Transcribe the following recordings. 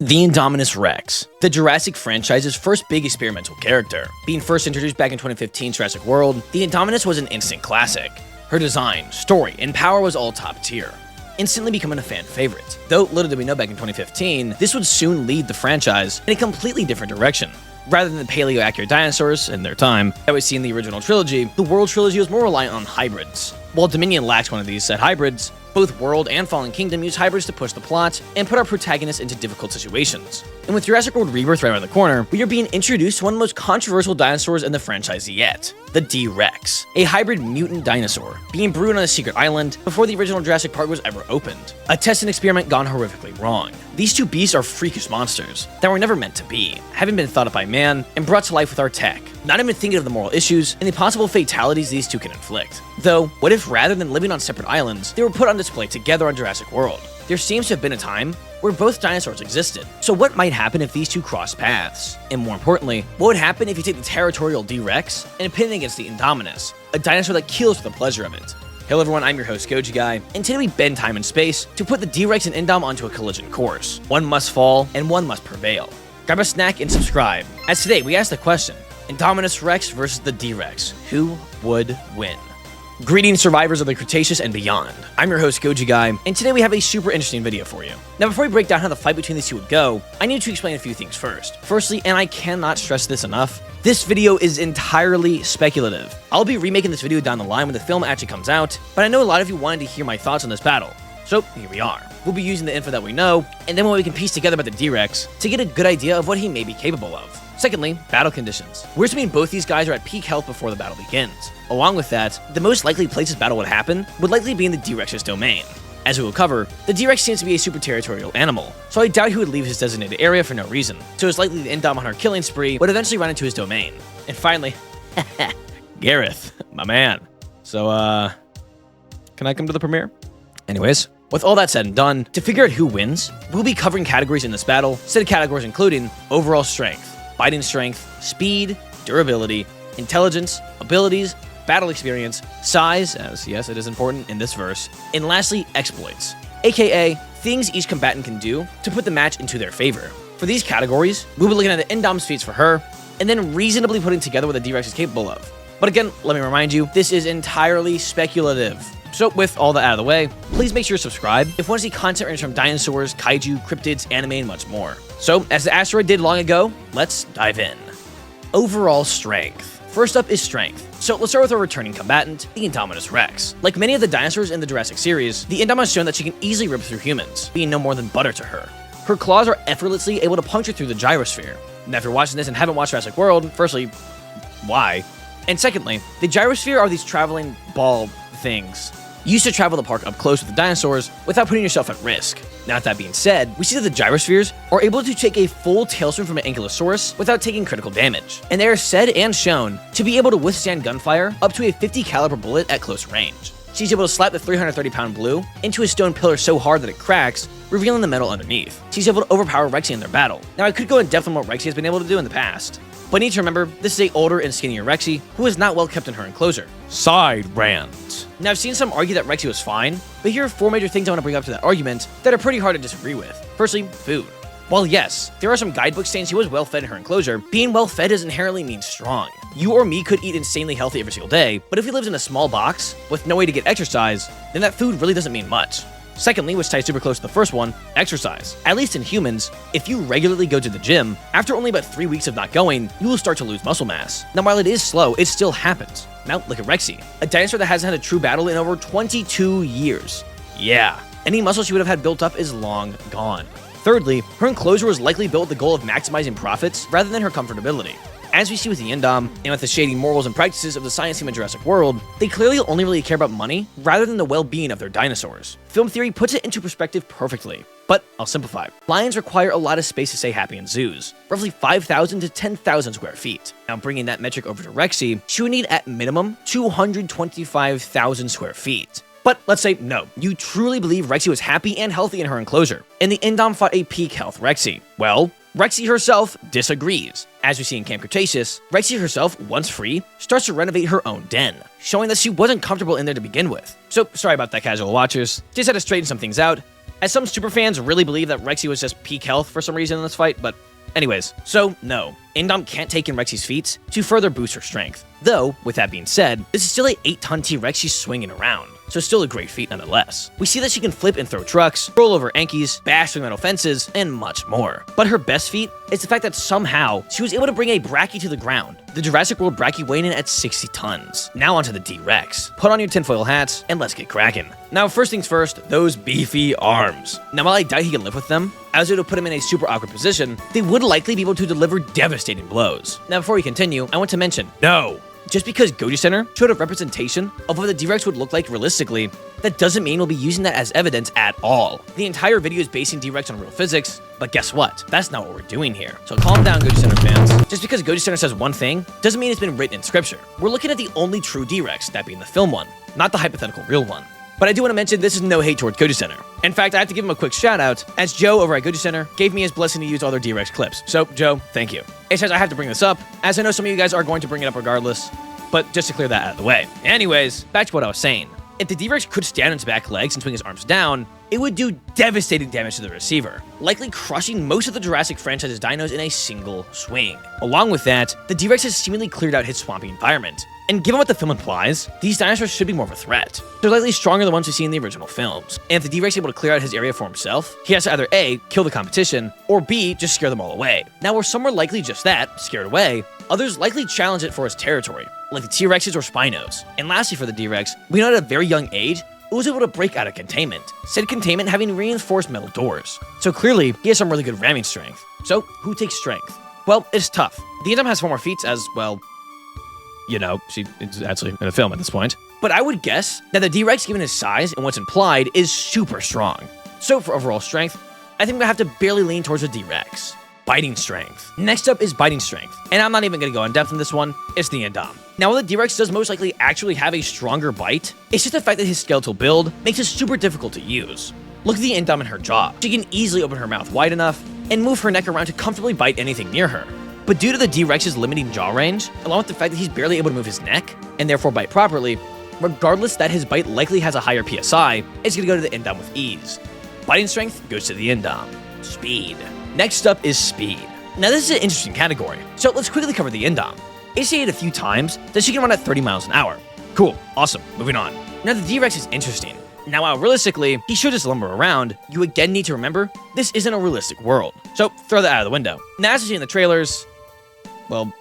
The Indominus Rex, the Jurassic franchise's first big experimental character. Being first introduced back in 2015's Jurassic World, the Indominus was an instant classic. Her design, story, and power was all top tier, instantly becoming a fan favorite. Though little did we know back in 2015, this would soon lead the franchise in a completely different direction. Rather than the paleo-accurate dinosaurs in their time that we see in the original trilogy, the World trilogy was more reliant on hybrids. While Dominion lacks one of these said hybrids, both World and Fallen Kingdom use hybrids to push the plot and put our protagonists into difficult situations. And with Jurassic World Rebirth right around the corner, we are being introduced to one of the most controversial dinosaurs in the franchise yet, the DRex, a hybrid mutant dinosaur being brewed on a secret island before the original Jurassic Park was ever opened. A test and experiment gone horrifically wrong. These two beasts are freakish monsters that were never meant to be, having been thought up by man and brought to life with our tech, not even thinking of the moral issues and the possible fatalities these two can inflict. Though, what if rather than living on separate islands, they were put on display together on Jurassic World? There seems to have been a time where both dinosaurs existed. So what might happen if these two crossed paths? And more importantly, what would happen if you take the territorial DRex and pin it against the Indominus, a dinosaur that kills for the pleasure of it? Hello everyone, I'm your host Goji Guy, and today we bend time and space to put the DRex and Indom onto a collision course. One must fall, and one must prevail. Grab a snack and subscribe, as today we ask the question, Indominus Rex versus the DRex, who would win? Greetings survivors of the Cretaceous and beyond. I'm your host Goji Guy, and today we have a super interesting video for you. Now before we break down how the fight between these two would go, I need to explain a few things first. Firstly, and I cannot stress this enough, this video is entirely speculative. I'll be remaking this video down the line when the film actually comes out, but I know a lot of you wanted to hear my thoughts on this battle. So here we are. We'll be using the info that we know, and then what we can piece together about the DRex to get a good idea of what he may be capable of. Secondly, battle conditions. We're assuming both these guys are at peak health before the battle begins. Along with that, the most likely place this battle would happen would likely be in the DRex's domain. As we will cover, the DRex seems to be a super territorial animal, so I doubt he would leave his designated area for no reason, so it's likely the Indom on her killing spree would eventually run into his domain. And finally, Gareth, my man. So, can I come to the premiere? Anyways, with all that said and done, to figure out who wins, we'll be covering categories in this battle, set of categories including overall strength, fighting strength, speed, durability, intelligence, abilities, battle experience, size, as yes, it is important in this verse, and lastly, exploits, aka things each combatant can do to put the match into their favor. For these categories, we'll be looking at the Indom's feats for her, and then reasonably putting together what the DRex is capable of. But again, let me remind you, this is entirely speculative. So with all that out of the way, please make sure to subscribe if you want to see content ranging from dinosaurs, kaiju, cryptids, anime, and much more. So, as the asteroid did long ago, let's dive in. Overall strength. First up is strength. So let's start with our returning combatant, the Indominus Rex. Like many of the dinosaurs in the Jurassic series, the Indom has shown that she can easily rip through humans, being no more than butter to her. Her claws are effortlessly able to puncture through the gyrosphere. Now if you're watching this and haven't watched Jurassic World, firstly, why? And secondly, the gyrosphere are these traveling ball things used to travel the park up close with the dinosaurs without putting yourself at risk. Now with that being said, we see that the gyrospheres are able to take a full tailspin from an ankylosaurus without taking critical damage, and they are said and shown to be able to withstand gunfire up to a 50 caliber bullet at close range. She's able to slap the 330-pound blue into a stone pillar so hard that it cracks, revealing the metal underneath. She's able to overpower Rexy in their battle. Now I could go in depth on what Rexy has been able to do in the past, but I need to remember, this is a older and skinnier Rexy who is not well kept in her enclosure. Side rant. Now I've seen some argue that Rexy was fine, but here are 4 major things I want to bring up to that argument that are pretty hard to disagree with. Firstly, food. While yes, there are some guidebooks saying she was well fed in her enclosure, being well fed doesn't inherently mean strong. You or me could eat insanely healthy every single day, but if we lived in a small box with no way to get exercise, then that food really doesn't mean much. Secondly, which ties super close to the first one, exercise. At least in humans, if you regularly go to the gym, after only about 3 weeks of not going, you will start to lose muscle mass. Now while it is slow, it still happens. Now look at Rexy, a dinosaur that hasn't had a true battle in over 22 years. Yeah, any muscle she would have had built up is long gone. Thirdly, her enclosure was likely built with the goal of maximizing profits rather than her comfortability. As we see with the Indom, and with the shady morals and practices of the science team in Jurassic World, they clearly only really care about money rather than the well-being of their dinosaurs. Film theory puts it into perspective perfectly, but I'll simplify. Lions require a lot of space to stay happy in zoos, roughly 5,000 to 10,000 square feet. Now bringing that metric over to Rexy, she would need at minimum 225,000 square feet. But let's say no, you truly believe Rexy was happy and healthy in her enclosure, and the Indom fought a peak health Rexy. Well, Rexy herself disagrees. As we see in Camp Cretaceous, Rexy herself, once free, starts to renovate her own den, showing that she wasn't comfortable in there to begin with. So, sorry about that, casual watchers. Just had to straighten some things out. as some superfans really believe that Rexy was just peak health for some reason in this fight, but anyways. So, no, Indom can't take in Rexy's feats to further boost her strength. Though, with that being said, this is still a 8-ton T-Rex she's swinging around, so still a great feat nonetheless. We see that she can flip and throw trucks, roll over Ankies, bash through metal fences, and much more. But her best feat is the fact that somehow she was able to bring a Brachie to the ground. The Jurassic World Brachie weighing in at 60 tons. Now onto the DRex. Put on your tinfoil hats, and let's get cracking. Now first things first, those beefy arms. Now while I doubt he can live with them, as it would put him in a super awkward position, they would likely be able to deliver devastating blows. Now before we continue, I want to mention, no! Just because Goju Center showed a representation of what the DRex would look like realistically, that doesn't mean we'll be using that as evidence at all. The entire video is basing DRex on real physics, but guess what? That's not what we're doing here. So calm down, Goju Center fans. Just because Goju Center says one thing, doesn't mean it's been written in scripture. We're looking at the only true DRex, that being the film one, not the hypothetical real one. But I do want to mention this is no hate towards Goju Center. In fact, I have to give him a quick shout out, as Joe over at Goju Center gave me his blessing to use all their DRex clips. So Joe, thank you. It says I have to bring this up, as I know some of you guys are going to bring it up regardless, but just to clear that out of the way. Anyways, back to what I was saying. If the DRex could stand on its back legs and swing his arms down, it would do devastating damage to the receiver, likely crushing most of the Jurassic franchise's dinos in a single swing. Along with that, the DRex has seemingly cleared out his swampy environment, and given what the film implies, these dinosaurs should be more of a threat. They're likely stronger than the ones we see in the original films, and if the DRex is able to clear out his area for himself, he has to either A, kill the competition, or B, just scare them all away. Now where some are likely just that, scared away, others likely challenge it for his territory, like the T-Rexes or Spinos. And lastly for the DRex, we know at a very young age, it was able to break out of containment, said containment having reinforced metal doors. So clearly, he has some really good ramming strength. So, who takes strength? Well, it's tough. The Indom has 4 more feats as, well, you know, it's actually in a film at this point. But I would guess that the DRex, given his size and what's implied, is super strong. So for overall strength, I think I'm gonna have to barely lean towards the DRex. Biting strength. Next up is biting strength, and I'm not even gonna go in depth on this one, it's the Indom. Now while the DRex does most likely actually have a stronger bite, it's just the fact that his skeletal build makes it super difficult to use. Look at the Indom in her jaw. She can easily open her mouth wide enough and move her neck around to comfortably bite anything near her. But due to the DRex's limiting jaw range, along with the fact that he's barely able to move his neck, and therefore bite properly, regardless that his bite likely has a higher PSI, it's gonna go to the Indom with ease. Biting strength goes to the Indom. Speed. Next up is speed. Now this is an interesting category, so let's quickly cover the Indom. It's stated a few times that she can run at 30 miles an hour. Cool, awesome, moving on. Now the DRex is interesting. Now while realistically, he should just lumber around, you again need to remember, this isn't a realistic world. So throw that out of the window. Now as you see in the trailers, well,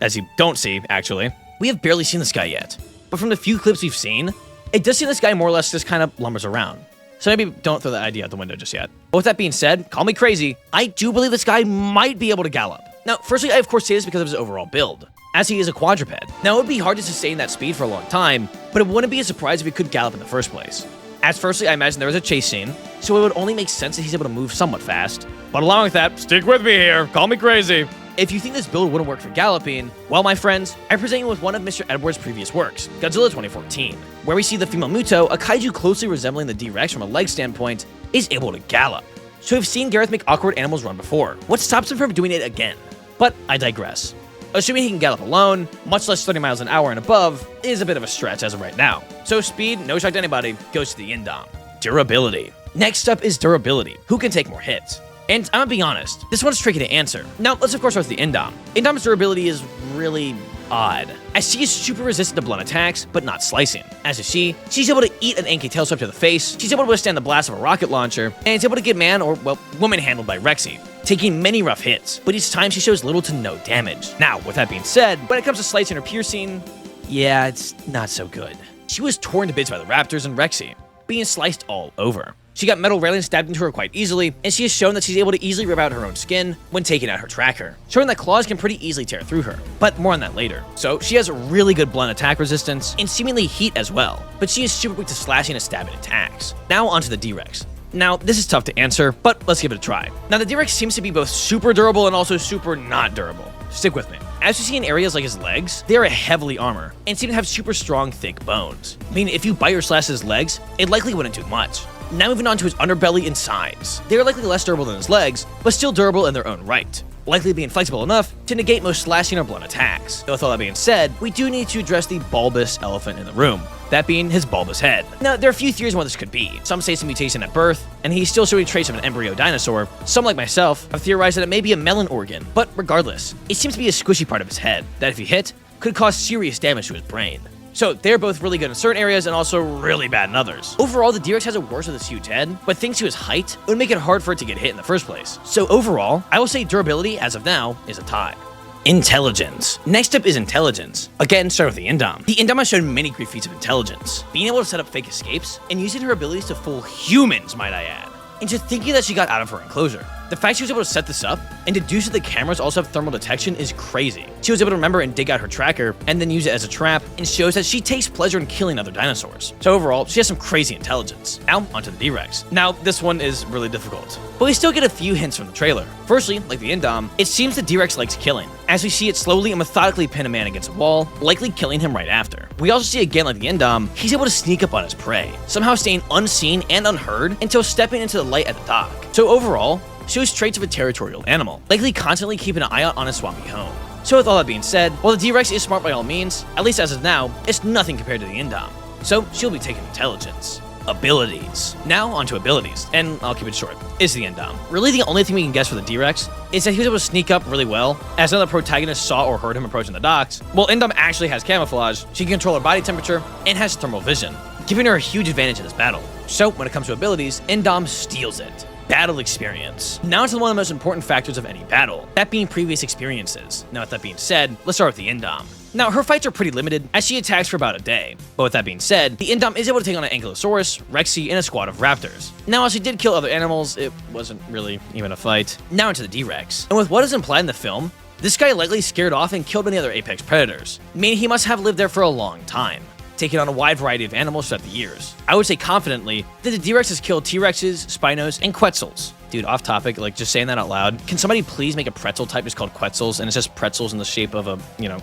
as you don't see, actually, we have barely seen this guy yet. But from the few clips we've seen, it does seem this guy more or less just kind of lumbers around. So maybe don't throw that idea out the window just yet. But with that being said, call me crazy, I do believe this guy might be able to gallop. Now, firstly, I of course say this because of his overall build, as he is a quadruped. Now, it would be hard to sustain that speed for a long time, but it wouldn't be a surprise if he could gallop in the first place. As firstly, I imagine there was a chase scene, so it would only make sense that he's able to move somewhat fast. But along with that, stick with me here, call me crazy. If you think this build wouldn't work for galloping, well, my friends, I present you with one of Mr. Edwards' previous works, Godzilla 2014, where we see the female Muto, a kaiju closely resembling the DRex from a leg standpoint, is able to gallop. So we've seen Gareth make awkward animals run before. What stops him from doing it again? But I digress. Assuming he can gallop alone, much less 30 miles an hour and above, is a bit of a stretch as of right now. So speed, no shock to anybody, goes to the Indom. Durability. Next up is durability. Who can take more hits? And I'm gonna be honest, this one's tricky to answer. Now, let's of course start with the Indom. Indom's durability is really odd, as she is super resistant to blunt attacks, but not slicing. As you see, she's able to eat an Anki tail swipe to the face, she's able to withstand the blast of a rocket launcher, and is able to get man or, well, woman handled by Rexy, taking many rough hits, but each time she shows little to no damage. Now, with that being said, when it comes to slicing or piercing, yeah, it's not so good. She was torn to bits by the raptors and Rexy, being sliced all over. She got metal railings stabbed into her quite easily, and she has shown that she's able to easily rip out her own skin when taking out her tracker, showing that claws can pretty easily tear through her, but more on that later. So she has really good blunt attack resistance, and seemingly heat as well, but she is super weak to slashing and stabbing attacks. Now onto the DRex. Now, this is tough to answer, but let's give it a try. Now, the DRex seems to be both super durable and also super not durable. Stick with me. As you see in areas like his legs, they are heavily armored and seem to have super strong, thick bones. Meaning if you bite or slash his legs, it likely wouldn't do much. Now moving on to his underbelly and sides. They are likely less durable than his legs, but still durable in their own right. likely being flexible enough to negate most slashing or blunt attacks. With all that being said, we do need to address the bulbous elephant in the room, that being his bulbous head. Now, there are a few theories on what this could be. Some say it's a mutation at birth, and he's still showing traits of an embryo dinosaur. Some, like myself, have theorized that it may be a melon organ, but regardless, it seems to be a squishy part of his head that, if he hit, could cause serious damage to his brain. So they're both really good in certain areas and also really bad in others. Overall, the DRex has it worse with its huge head, but thanks to his height, it would make it hard for it to get hit in the first place. So overall, I will say durability, as of now, is a tie. Intelligence. Next up is intelligence. Again, starting with the Indom. The Indom has shown many great feats of intelligence, being able to set up fake escapes, and using her abilities to fool humans, might I add, into thinking that she got out of her enclosure. The fact she was able to set this up and deduce that the cameras also have thermal detection is crazy. She was able to remember and dig out her tracker and then use it as a trap, and shows that she takes pleasure in killing other dinosaurs. So overall, she has some crazy intelligence. Now, onto the DRex. Now, this one is really difficult, but we still get a few hints from the trailer. Firstly, like the Indom, it seems the DRex likes killing, as we see it slowly and methodically pin a man against a wall, likely killing him right after. We also see again, like the Indom, he's able to sneak up on his prey, somehow staying unseen and unheard until stepping into the light at the dock. So overall, shows traits of a territorial animal, likely constantly keeping an eye out on his swampy home. So with all that being said, while the DRex is smart by all means, at least as of now, it's nothing compared to the Indom. So she'll be taking intelligence. Abilities. Now onto abilities, and I'll keep it short, is the Indom. Really the only thing we can guess for the DRex is that he was able to sneak up really well, as none of the protagonists saw or heard him approaching the docks. While Indom actually has camouflage, she can control her body temperature and has thermal vision, giving her a huge advantage in this battle. So when it comes to abilities, Indom steals it. Battle experience. Now to one of the most important factors of any battle, that being previous experiences. Now with that being said, let's start with the Indom. Now her fights are pretty limited, as she attacks for about a day. But with that being said, the Indom is able to take on an Ankylosaurus, Rexy, and a squad of raptors. Now while she did kill other animals, it wasn't really even a fight. Now into the DRex. And with what is implied in the film, this guy likely scared off and killed many other apex predators, meaning he must have lived there for a long time, taking on a wide variety of animals throughout the years. I would say confidently that the DRex has killed T-Rexes, Spinos, and Quetzals. Dude, off topic, like just saying that out loud, can somebody please make a pretzel type just called Quetzals, and it's just pretzels in the shape of a, you know,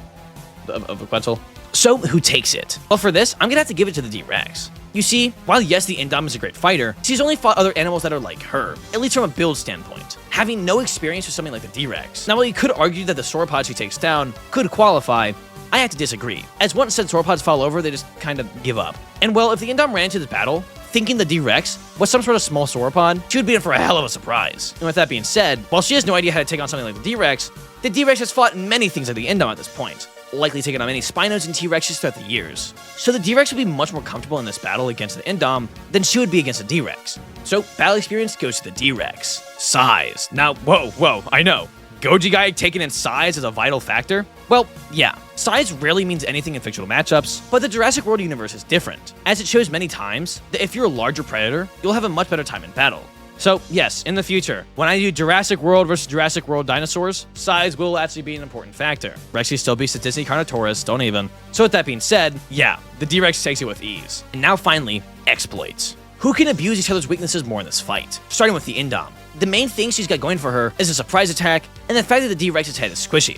of a Quetzal? So, who takes it? Well, for this, I'm gonna have to give it to the DRex. You see, while yes, the Indom is a great fighter, she's only fought other animals that are like her, at least from a build standpoint, having no experience with something like the DRex. Now, while you could argue that the sauropod she takes down could qualify, I have to disagree, as once said sauropods fall over, they just kind of give up. And well, if the Indom ran into this battle, thinking the DRex was some sort of small sauropod, she would be in for a hell of a surprise. And with that being said, while she has no idea how to take on something like the DRex has fought many things like the Indom at this point, likely taken on many Spinos and T-Rexes throughout the years. So the DRex would be much more comfortable in this battle against the Indom than she would be against the DRex. So battle experience goes to the DRex. Size. Now, whoa, I know. Goji guy taking in size as a vital factor? Well, yeah, size rarely means anything in fictional matchups, but the Jurassic World universe is different, as it shows many times that if you're a larger predator, you'll have a much better time in battle. So yes, in the future, when I do Jurassic World versus Jurassic World dinosaurs, size will actually be an important factor. Rexy still beats the Disney Carnotaurus, don't even. So with that being said, yeah, the DRex takes it with ease. And now finally, exploits. Who can abuse each other's weaknesses more in this fight? Starting with the Indom. The main thing she's got going for her is a surprise attack, and the fact that the DRex's head is squishy.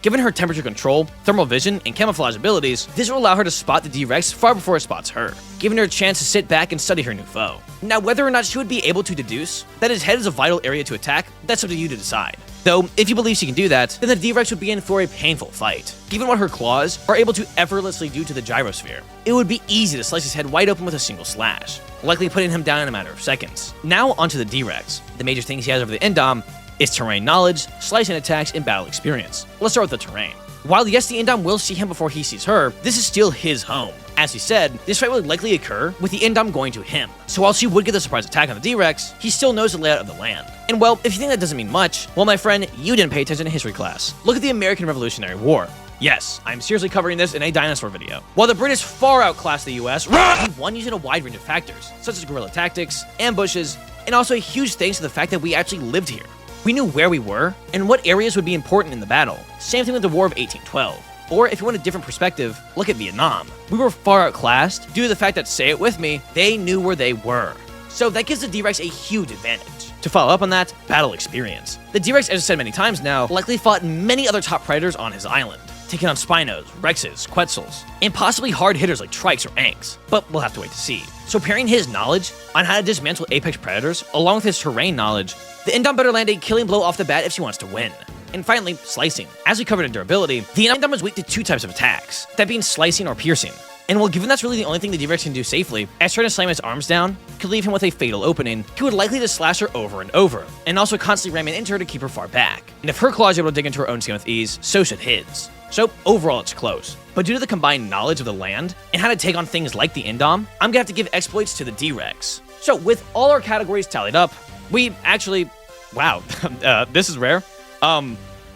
Given her temperature control, thermal vision, and camouflage abilities, this will allow her to spot the DRex far before it spots her, giving her a chance to sit back and study her new foe. Now, whether or not she would be able to deduce that his head is a vital area to attack, that's up to you to decide. Though, if you believe she can do that, then the DRex would be in for a painful fight. Given what her claws are able to effortlessly do to the gyrosphere, it would be easy to slice his head wide open with a single slash, likely putting him down in a matter of seconds. Now onto the DRex. The major things he has over the Indom is terrain knowledge, slicing attacks, and battle experience. Let's start with the terrain. While yes, the Indom will see him before he sees her, this is still his home. As we said, this fight would likely occur with the Indom going to him. So while she would get the surprise attack on the DRex, he still knows the layout of the land. And well, if you think that doesn't mean much, well my friend, you didn't pay attention to history class. Look at the American Revolutionary War. Yes, I'm seriously covering this in a dinosaur video. While the British far outclassed the US, he won using a wide range of factors, such as guerrilla tactics, ambushes, and also a huge thanks to the fact that we actually lived here. We knew where we were, and what areas would be important in the battle. Same thing with the War of 1812. Or if you want a different perspective, look at Vietnam. We were far outclassed due to the fact that, say it with me, they knew where they were. So that gives the DRex a huge advantage. To follow up on that, battle experience. The DRex, as I said many times now, likely fought many other top predators on his island, taking on Spinos, Rexes, Quetzals, and possibly hard hitters like Trikes or Anks, but we'll have to wait to see. So pairing his knowledge on how to dismantle apex predators, along with his terrain knowledge, the Indom better land a killing blow off the bat if she wants to win. And finally, slicing. As we covered in durability, the Indom is weak to 2 types of attacks, that being slicing or piercing. And while given that's really the only thing the DRex can do safely, as trying to slam his arms down could leave him with a fatal opening, he would likely just slash her over and over, and also constantly ramming into her to keep her far back. And if her claw is able to dig into her own skin with ease, so should his. So overall it's close. But due to the combined knowledge of the land, and how to take on things like the Indom, I'm gonna have to give exploits to the DRex. So with all our categories tallied up, we actually, wow, this is rare.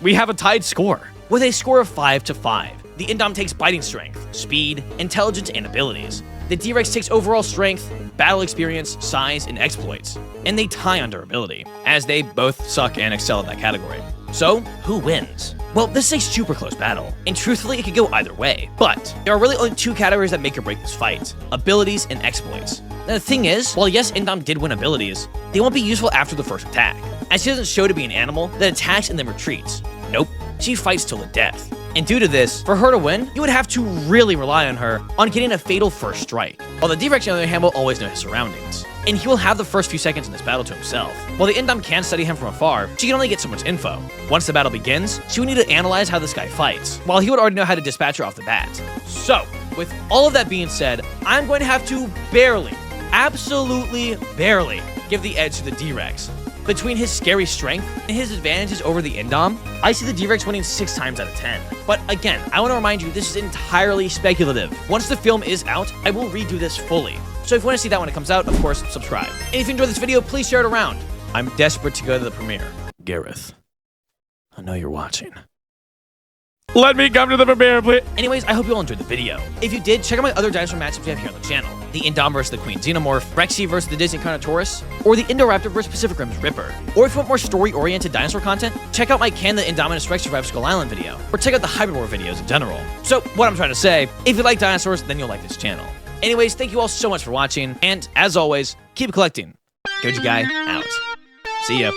We have a tied score, with a score of 5-5. The Indom takes biting strength, speed, intelligence, and abilities. The DRex takes overall strength, battle experience, size, and exploits. And they tie on durability, as they both suck and excel at that category. So, who wins? Well, this is a super close battle, and truthfully, it could go either way. But there are really only 2 categories that make or break this fight: abilities and exploits. Now, the thing is, while yes, Indom did win abilities, they won't be useful after the first attack, as she doesn't show to be an animal that attacks and then retreats. Nope, she fights till the death. And due to this, for her to win, you would have to really rely on her on getting a fatal first strike. While the DRex, on the other hand, will always know his surroundings, and he will have the first few seconds in this battle to himself. While the Indom can study him from afar, she can only get so much info. Once the battle begins, she would need to analyze how this guy fights, while he would already know how to dispatch her off the bat. So, with all of that being said, I'm going to have to barely, absolutely barely, give the edge to the DRex. Between his scary strength and his advantages over the Indom, I see the DRex winning 6 times out of 10. But again, I want to remind you, this is entirely speculative. Once the film is out, I will redo this fully. So if you want to see that when it comes out, of course, subscribe. And if you enjoyed this video, please share it around. I'm desperate to go to the premiere. Gareth, I know you're watching. Let me come to the premiere, please. Anyways, I hope you all enjoyed the video. If you did, check out my other dinosaur matchups we have here on the channel. The Indom versus the Queen Xenomorph, Rexy versus the Disney Carnotaurus, or the Indoraptor versus Pacific Rim's Ripper. Or if you want more story-oriented dinosaur content, check out my Can the Indominus Rex Survive Skull Island video, or check out the Hybrid War videos in general. So, what I'm trying to say, if you like dinosaurs, then you'll like this channel. Anyways, thank you all so much for watching, and as always, keep collecting. Goji Guy, out. See ya.